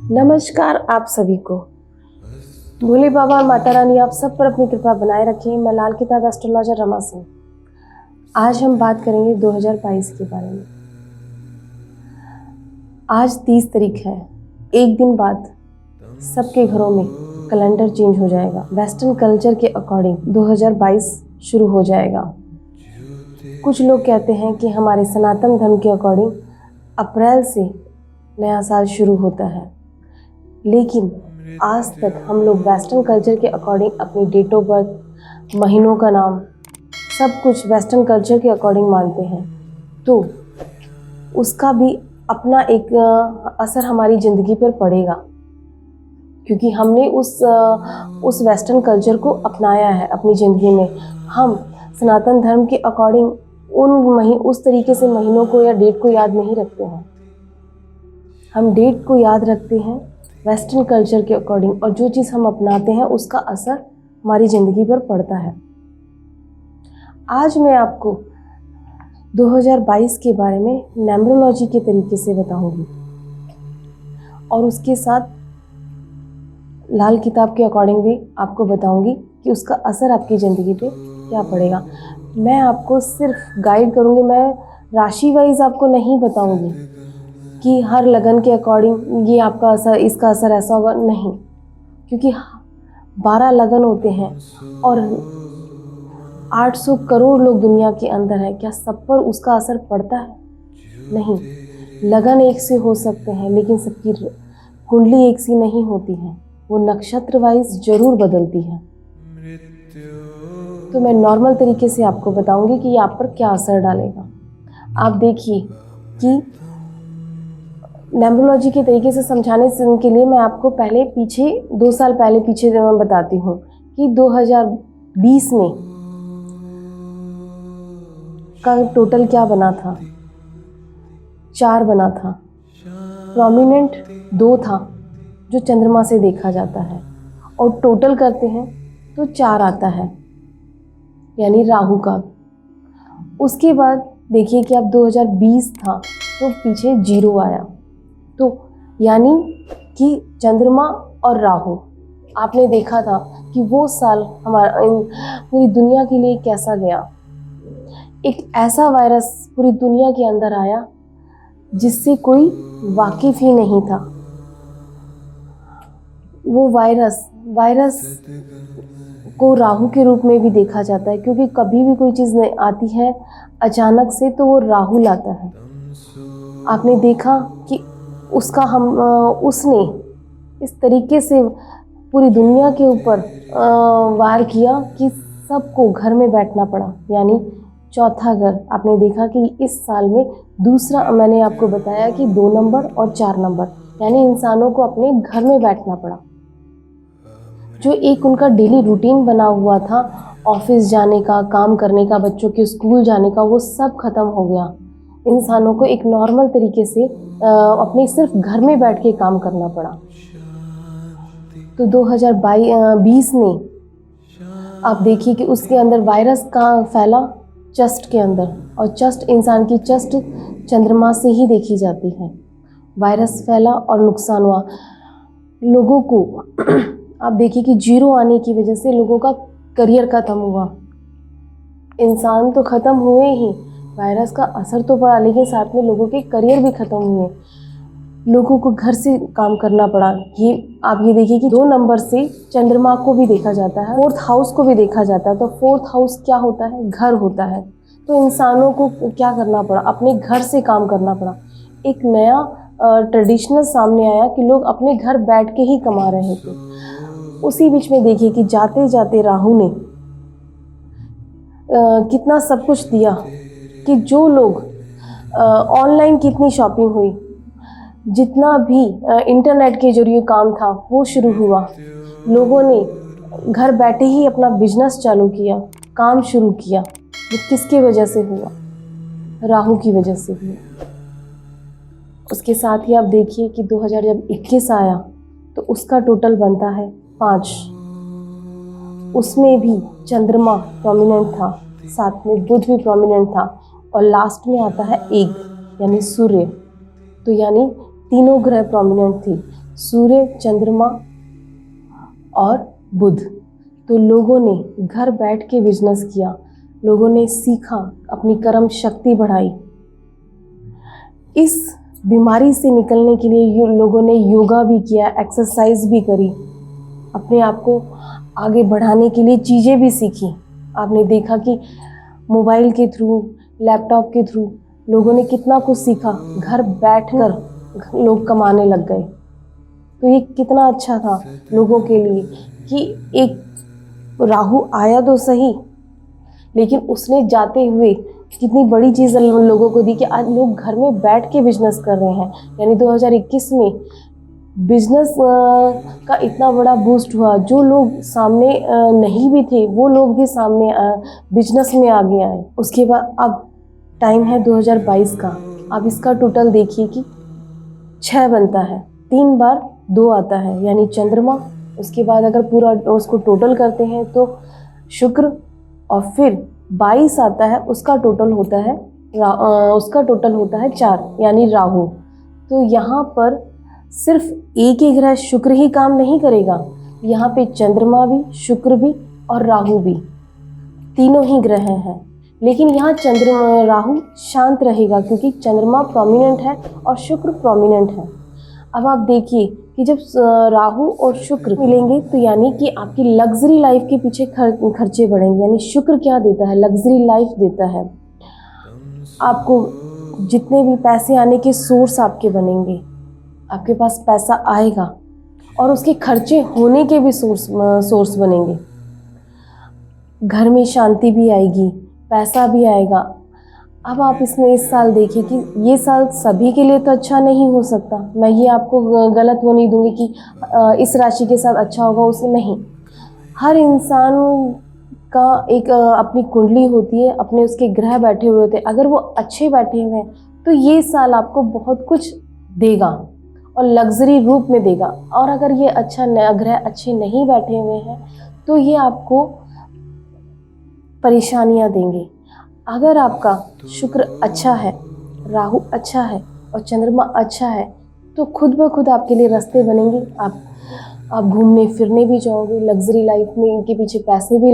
नमस्कार आप सभी को। भोले बाबा और माता रानी आप सब पर अपनी कृपा बनाए रखें। मैं लाल किताब एस्ट्रोलॉजर रमा सिंह। आज हम बात करेंगे 2022 के बारे में। आज 30 तारीख है। एक दिन बाद सबके घरों में कैलेंडर चेंज हो जाएगा। वेस्टर्न कल्चर के अकॉर्डिंग 2022 शुरू हो जाएगा। कुछ लोग कहते हैं कि हमारे सनातन धर्म के अकॉर्डिंग अप्रैल से नया साल शुरू होता है, लेकिन आज तक हम लोग वेस्टर्न कल्चर के अकॉर्डिंग अपनी डेट ऑफ बर्थ, महीनों का नाम, सब कुछ वेस्टर्न कल्चर के अकॉर्डिंग मानते हैं। तो उसका भी अपना एक असर हमारी ज़िंदगी पर पड़ेगा, क्योंकि हमने उस वेस्टर्न कल्चर को अपनाया है अपनी ज़िंदगी में। हम सनातन धर्म के अकॉर्डिंग उस तरीके से महीनों को या डेट को याद नहीं रखते हैं। हम डेट को याद रखते हैं वेस्टर्न कल्चर के अकॉर्डिंग, और जो चीज़ हम अपनाते हैं उसका असर हमारी ज़िंदगी पर पड़ता है। आज मैं आपको 2022 के बारे में न्यूमरोलॉजी के तरीके से बताऊंगी, और उसके साथ लाल किताब के अकॉर्डिंग भी आपको बताऊंगी कि उसका असर आपकी ज़िंदगी पे क्या पड़ेगा। मैं आपको सिर्फ गाइड करूंगी, मैं राशि वाइज आपको नहीं बताऊंगी कि हर लगन के अकॉर्डिंग ये आपका असर, इसका असर ऐसा होगा, नहीं। क्योंकि 12 लगन होते हैं और 800 करोड़ लोग दुनिया के अंदर है। क्या सब पर उसका असर पड़ता है? नहीं। लगन एक से हो सकते हैं, लेकिन सबकी कुंडली एक सी नहीं होती है। वो नक्षत्र वाइज जरूर बदलती है। तो मैं नॉर्मल तरीके से आपको बताऊंगी कि ये आप पर क्या असर डालेगा। आप देखिए कि न्यूमरोलॉजी के तरीके से समझाने के लिए मैं आपको पहले पीछे 2 साल पहले पीछे बताती हूँ कि 2020 में का टोटल क्या बना था। 4 बना था। प्रोमिनेंट 2 था जो चंद्रमा से देखा जाता है, और टोटल करते हैं तो 4 आता है, यानी राहु का। उसके बाद देखिए कि अब 2020 था तो पीछे 0 आया। तो यानी कि चंद्रमा और राहु, आपने देखा था कि वो साल हमारा पूरी दुनिया के लिए कैसा गया। एक ऐसा वायरस पूरी दुनिया के अंदर आया जिससे कोई वाकिफ ही नहीं था। वो वायरस को राहु के रूप में भी देखा जाता है, क्योंकि कभी भी कोई चीज़ आती है अचानक से तो वो राहु लाता है। आपने देखा कि उसने इस तरीके से पूरी दुनिया के ऊपर वार किया कि सबको घर में बैठना पड़ा, यानी चौथा घर। आपने देखा कि इस साल में दूसरा, मैंने आपको बताया कि 2 नंबर और 4 नंबर, यानी इंसानों को अपने घर में बैठना पड़ा। जो एक उनका डेली रूटीन बना हुआ था, ऑफिस जाने का, काम करने का, बच्चों के स्कूल जाने का, वो सब खत्म हो गया। इंसानों को एक नॉर्मल तरीके से अपने सिर्फ घर में बैठ के काम करना पड़ा। तो 2020 में आप देखिए कि उसके अंदर वायरस का फैला चेस्ट के अंदर, और चेस्ट, इंसान की चेस्ट चंद्रमा से ही देखी जाती है। वायरस फैला और नुकसान हुआ लोगों को। आप देखिए कि 0 आने की वजह से लोगों का करियर खत्म हुआ। इंसान तो खत्म हुए ही, वायरस का असर तो पड़ा, लेकिन साथ में लोगों के करियर भी खत्म हुए। लोगों को घर से काम करना पड़ा। आप ये देखिए कि 2 नंबर से चंद्रमा को भी देखा जाता है, 4th हाउस को भी देखा जाता है। तो 4th हाउस क्या होता है? घर होता है। तो इंसानों को क्या करना पड़ा? अपने घर से काम करना पड़ा। एक नया ट्रेडिशनल सामने आया कि लोग अपने घर बैठ के ही कमा रहे थे। उसी बीच में देखिए कि जाते जाते राहु ने कितना सब कुछ दिया कि जो लोग ऑनलाइन, कितनी शॉपिंग हुई, जितना भी इंटरनेट के जरिए काम था वो शुरू हुआ। लोगों ने घर बैठे ही अपना बिजनेस चालू किया, काम शुरू किया। वो किसकी वजह से हुआ? राहु की वजह से हुआ। उसके साथ ही आप देखिए कि 2021 आया तो उसका टोटल बनता है 5। उसमें भी चंद्रमा प्रोमिनेंट था, साथ में बुध भी प्रोमिनेंट था, और लास्ट में आता है 1 यानी सूर्य। तो यानी तीनों ग्रह प्रोमिनेंट थे। सूर्य, चंद्रमा और बुध। तो लोगों ने घर बैठ के बिजनेस किया, लोगों ने सीखा, अपनी कर्म शक्ति बढ़ाई। इस बीमारी से निकलने के लिए लोगों ने योगा भी किया, एक्सरसाइज भी करी, अपने आप को आगे बढ़ाने के लिए चीज़ें भी सीखी। आपने देखा कि मोबाइल के थ्रू, लैपटॉप के थ्रू लोगों ने कितना कुछ सीखा, घर बैठकर लोग कमाने लग गए। तो ये कितना अच्छा था लोगों के लिए कि एक राहु आया तो सही, लेकिन उसने जाते हुए कितनी बड़ी चीज़ लोगों को दी कि आज लोग घर में बैठ के बिजनेस कर रहे हैं। यानी 2021 में बिजनेस का इतना बड़ा बूस्ट हुआ, जो लोग सामने नहीं भी थे वो लोग भी सामने बिजनेस में आगे आए। उसके बाद अब टाइम है 2022 का। अब इसका टोटल देखिए कि 6 बनता है, 3 बार 2 आता है, यानी चंद्रमा। उसके बाद अगर पूरा उसको टोटल करते हैं तो शुक्र, और फिर 22 आता है, उसका टोटल होता है 4, यानी राहु। तो यहाँ पर सिर्फ एक ही ग्रह शुक्र ही काम नहीं करेगा, यहाँ पे चंद्रमा भी, शुक्र भी और राहु भी, तीनों ही ग्रह हैं। लेकिन यहाँ राहु शांत रहेगा क्योंकि चंद्रमा प्रोमिनेंट है और शुक्र प्रोमिनेंट है। अब आप देखिए कि जब राहु और शुक्र मिलेंगे तो यानी कि आपकी लग्जरी लाइफ के पीछे खर्चे बढ़ेंगे। यानी शुक्र क्या देता है? लग्जरी लाइफ देता है। आपको जितने भी पैसे आने के सोर्स आपके बनेंगे, आपके पास पैसा आएगा और उसके खर्चे होने के भी सोर्स बनेंगे। घर में शांति भी आएगी, पैसा भी आएगा। अब आप इसमें इस साल देखिए कि ये साल सभी के लिए तो अच्छा नहीं हो सकता। मैं ये आपको गलत वो नहीं दूंगी कि इस राशि के साथ अच्छा होगा, उसे नहीं। हर इंसान का एक अपनी कुंडली होती है, अपने उसके ग्रह बैठे हुए होते हैं। अगर वो अच्छे बैठे हुए हैं तो ये साल आपको बहुत कुछ देगा और लग्जरी रूप में देगा। और अगर ये ग्रह अच्छे नहीं बैठे हुए हैं तो ये आपको परेशानियां देंगे। अगर आपका शुक्र अच्छा है, राहु अच्छा है और चंद्रमा अच्छा है तो खुद ब खुद आपके लिए रास्ते बनेंगे। आप घूमने फिरने भी जाओगे, लग्जरी लाइफ में इनके पीछे पैसे भी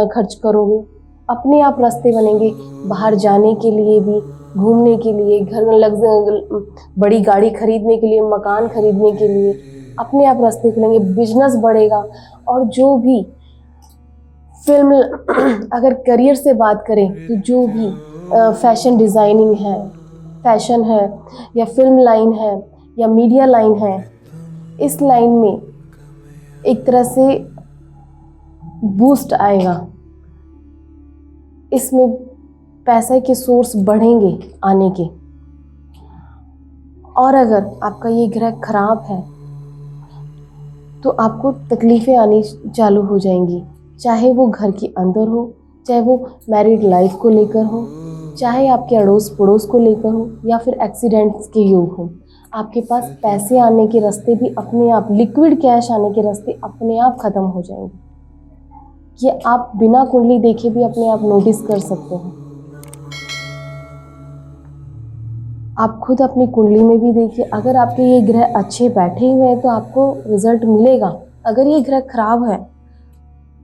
खर्च करोगे, अपने आप रास्ते बनेंगे बाहर जाने के लिए भी, घूमने के लिए, घर में बड़ी गाड़ी खरीदने के लिए, मकान खरीदने के लिए अपने आप रास्ते खुलेंगे, बिजनेस बढ़ेगा। और जो भी फिल्म अगर करियर से बात करें तो जो भी फैशन डिज़ाइनिंग है, फैशन है या फिल्म लाइन है या मीडिया लाइन है, इस लाइन में एक तरह से बूस्ट आएगा। इसमें पैसे के सोर्स बढ़ेंगे आने के। और अगर आपका ये ग्रह खराब है तो आपको तकलीफ़ें आनी चालू हो जाएंगी, चाहे वो घर के अंदर हो, चाहे वो मैरिड लाइफ को लेकर हो, चाहे आपके अड़ोस पड़ोस को लेकर हो, या फिर एक्सीडेंट्स के योग हो। आपके पास पैसे आने के रास्ते भी अपने आप, लिक्विड कैश आने के रास्ते अपने आप ख़त्म हो जाएंगे। ये आप बिना कुंडली देखे भी अपने आप नोटिस कर सकते हैं। आप खुद अपनी कुंडली में भी देखिए, अगर आपके ये ग्रह अच्छे बैठे हुए हैं तो आपको रिजल्ट मिलेगा। अगर ये ग्रह खराब है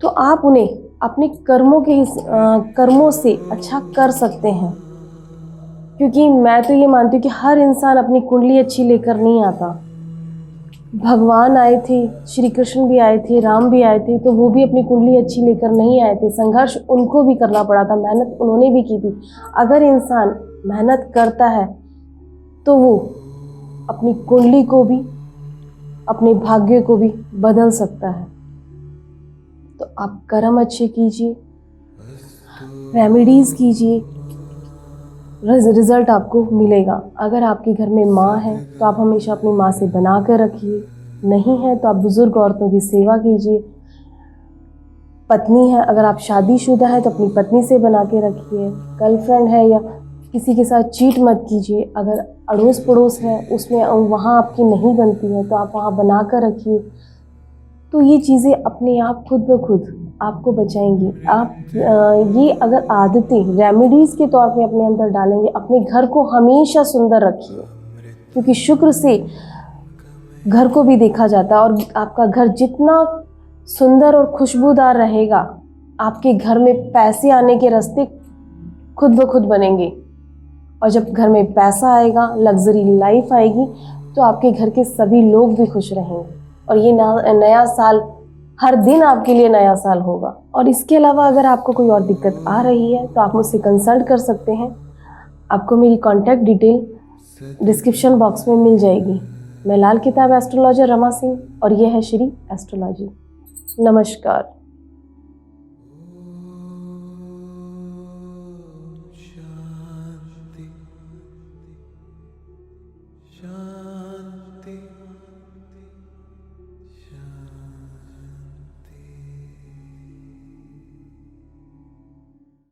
तो आप उन्हें अपने कर्मों से अच्छा कर सकते हैं। क्योंकि मैं तो ये मानती हूँ कि हर इंसान अपनी कुंडली अच्छी लेकर नहीं आता। भगवान आए थे, श्री कृष्ण भी आए थे, राम भी आए थे, तो वो भी अपनी कुंडली अच्छी लेकर नहीं आए थे। संघर्ष उनको भी करना पड़ा था, मेहनत उन्होंने भी की थी। अगर इंसान मेहनत करता है तो वो अपनी कुंडली को भी, अपने भाग्य को भी बदल सकता है। तो आप कर्म अच्छे कीजिए, रेमेडीज़ कीजिए, रिजल्ट आपको मिलेगा। अगर आपके घर में माँ है तो आप हमेशा अपनी माँ से बना कर रखिए, नहीं है तो आप बुज़ुर्ग औरतों की सेवा कीजिए। पत्नी है, अगर आप शादीशुदा है तो अपनी पत्नी से बना के रखिए। गर्लफ्रेंड है या किसी के साथ चीट मत कीजिए। अगर अड़ोस पड़ोस है उसमें वहाँ आपकी नहीं बनती है तो आप वहाँ बना कर रखिए। तो ये चीज़ें अपने आप खुद ब खुद आपको बचाएंगी। आप ये अगर आदतें रेमेडीज़ के तौर पे अपने अंदर डालेंगे, अपने घर को हमेशा सुंदर रखिए। क्योंकि शुक्र से घर को भी देखा जाता है और आपका घर जितना सुंदर और खुशबूदार रहेगा, आपके घर में पैसे आने के रास्ते खुद ब खुद बनेंगे। और जब घर में पैसा आएगा, लग्जरी लाइफ आएगी, तो आपके घर के सभी लोग भी खुश रहेंगे और ये नया साल हर दिन आपके लिए नया साल होगा। और इसके अलावा अगर आपको कोई और दिक्कत आ रही है तो आप मुझसे कंसल्ट कर सकते हैं। आपको मेरी कॉन्टैक्ट डिटेल डिस्क्रिप्शन बॉक्स में मिल जाएगी। मैं लाल किताब एस्ट्रोलॉजर रमा सिंह और ये है श्री एस्ट्रोलॉजी। नमस्कार।